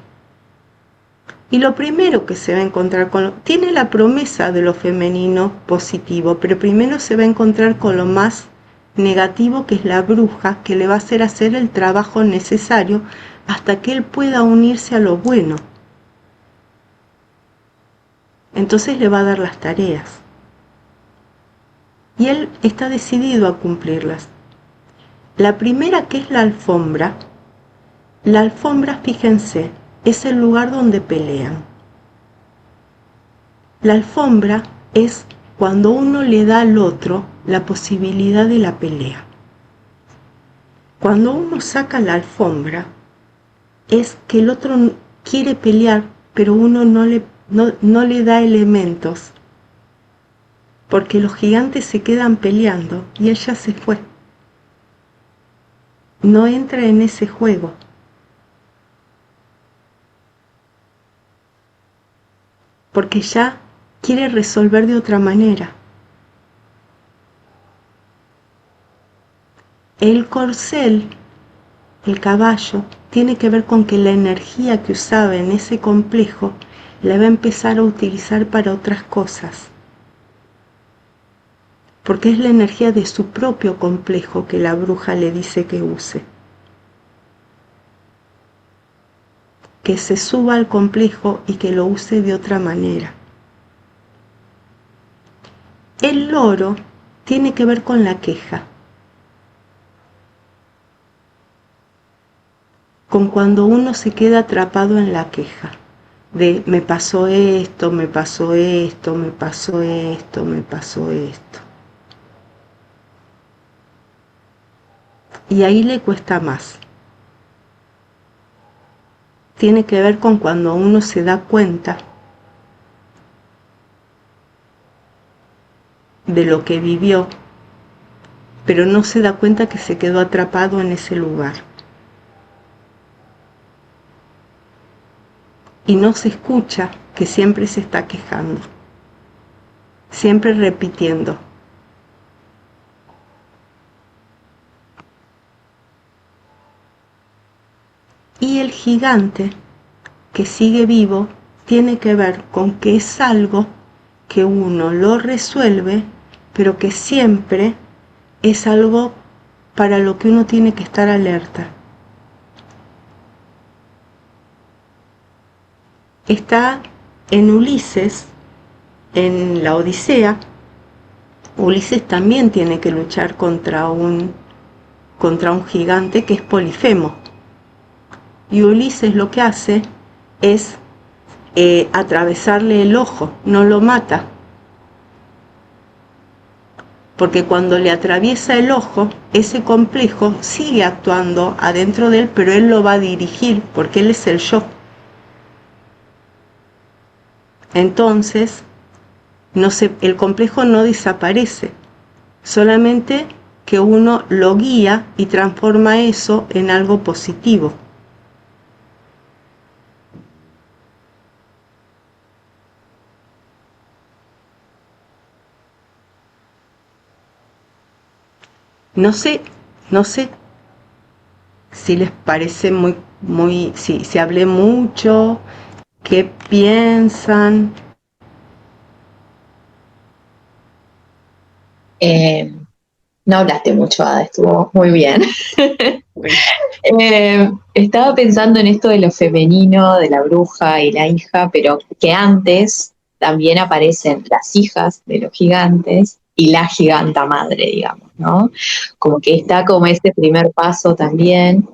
Y lo primero que se va a encontrar tiene la promesa de lo femenino positivo, pero primero se va a encontrar con lo más negativo, que es la bruja, que le va a hacer el trabajo necesario hasta que él pueda unirse a lo bueno. Entonces le va a dar las tareas. Y él está decidido a cumplirlas. La primera, que es la alfombra, fíjense, es el lugar donde pelean. La alfombra es cuando uno le da al otro la posibilidad de la pelea. Cuando uno saca la alfombra, es que el otro quiere pelear, pero uno no le da elementos, porque los gigantes se quedan peleando y ella se fue. No entra en ese juego. Porque ya quiere resolver de otra manera. El corcel, el caballo, tiene que ver con que la energía que usaba en ese complejo la va a empezar a utilizar para otras cosas. Porque es la energía de su propio complejo que la bruja le dice que use. Que se suba al complejo y que lo use de otra manera. El loro tiene que ver con la queja, con cuando uno se queda atrapado en la queja, de me pasó esto, me pasó esto, me pasó esto, me pasó esto. Y ahí le cuesta más. Tiene que ver con cuando uno se da cuenta de lo que vivió, pero no se da cuenta que se quedó atrapado en ese lugar. y no se escucha que siempre se está quejando, siempre repitiendo. Y el gigante que sigue vivo tiene que ver con que es algo que uno lo resuelve, pero que siempre es algo para lo que uno tiene que estar alerta. Está en Ulises, en la Odisea. Ulises también tiene que luchar contra un gigante que es Polifemo. Y Ulises lo que hace es atravesarle el ojo, no lo mata. Porque cuando le atraviesa el ojo, ese complejo sigue actuando adentro de él, pero él lo va a dirigir, porque él es el yo. Entonces, el complejo no desaparece, solamente que uno lo guía y transforma eso en algo positivo. No sé si les parece si hablé mucho, qué piensan. No hablaste mucho, Ada, estuvo muy bien. Estaba pensando en esto de lo femenino, de la bruja y la hija, pero que antes también aparecen las hijas de los gigantes y la giganta madre, digamos, ¿no? Como que está como ese primer paso también.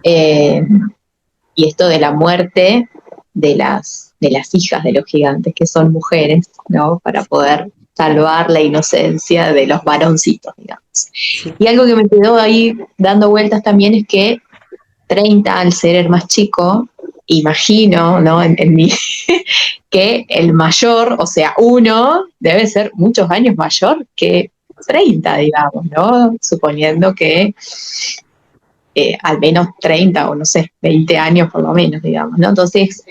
Y esto de la muerte de las hijas de los gigantes, que son mujeres, ¿no? Para poder salvar la inocencia de los varoncitos, digamos. Sí. Y algo que me quedó ahí dando vueltas también es que 30, al ser el más chico, imagino, ¿no? En mí, que el mayor, o sea, uno, debe ser muchos años mayor que 30, digamos, ¿no? Suponiendo que al menos 30 o no sé, 20 años por lo menos, digamos, ¿no? Entonces,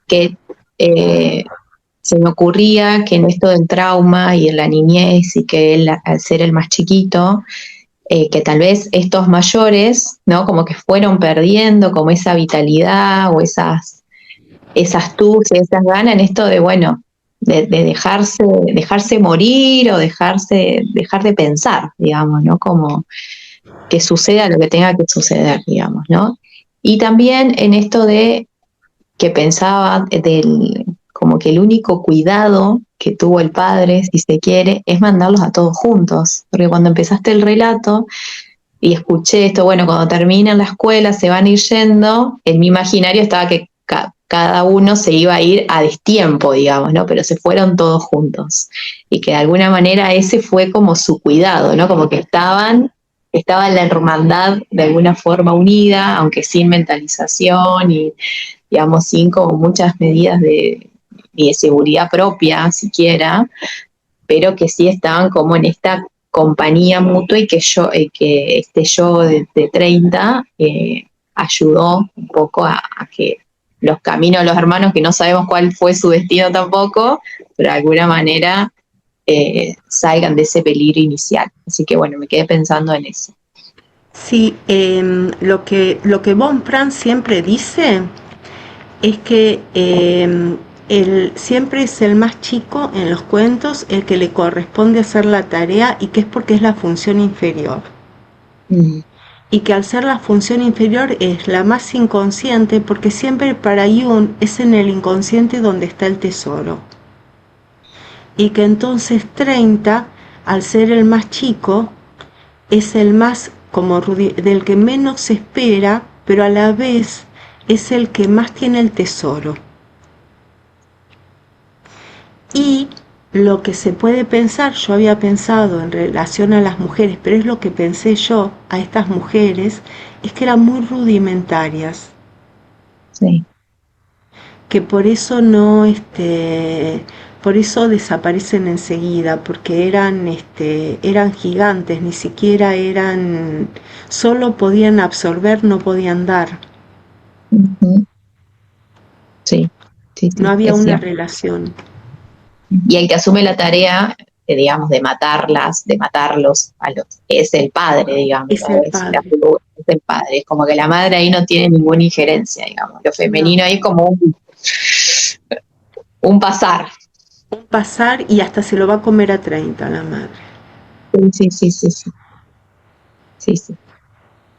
que se me ocurría que en esto del trauma y en la niñez y que él, al ser el más chiquito, que tal vez estos mayores, ¿no? Como que fueron perdiendo como esa vitalidad o esas astucias, esas ganas en esto de, bueno, de dejarse morir o dejar de pensar, digamos, ¿no? Como que suceda lo que tenga que suceder, digamos, ¿no? Y también en esto de que pensaba como que el único cuidado que tuvo el padre, si se quiere, es mandarlos a todos juntos, porque cuando empezaste el relato y escuché esto, bueno, cuando terminan la escuela se van a ir yendo, en mi imaginario estaba que cada uno se iba a ir a destiempo, digamos, ¿no? Pero se fueron todos juntos. Y que de alguna manera ese fue como su cuidado, ¿no? Como que estaba la hermandad de alguna forma unida, aunque sin mentalización y, digamos, sin como muchas medidas ni de seguridad propia siquiera, pero que sí estaban como en esta compañía mutua y que este yo de 30 ayudó un poco a que los caminos de los hermanos, que no sabemos cuál fue su destino tampoco, pero de alguna manera salgan de ese peligro inicial. Así que bueno, me quedé pensando en eso. Sí, lo que Von Franz siempre dice es que él siempre es el más chico en los cuentos, el que le corresponde hacer la tarea y que es porque es la función inferior. Y que al ser la función inferior es la más inconsciente, porque siempre para Jung es en el inconsciente donde está el tesoro. Y que entonces 30, al ser el más chico, es el más como del que menos se espera, pero a la vez es el que más tiene el tesoro. Y lo que se puede pensar, yo había pensado en relación a las mujeres, pero es lo que pensé yo a estas mujeres, es que eran muy rudimentarias. Sí. Que por eso por eso desaparecen enseguida, porque eran gigantes, ni siquiera solo podían absorber, no podían dar. sí, sí, No había es una cierto. relación. Y el que asume la tarea, digamos, de matarlas, de matarlos, es el padre, digamos, Es ¿no? el Es la padre. figura, es el padre. Es como que la madre ahí no tiene ninguna injerencia, digamos. Lo femenino No. ahí es como un pasar. Un pasar y hasta se lo va a comer a 30 la madre. Sí, sí, sí, sí, sí. Sí, sí.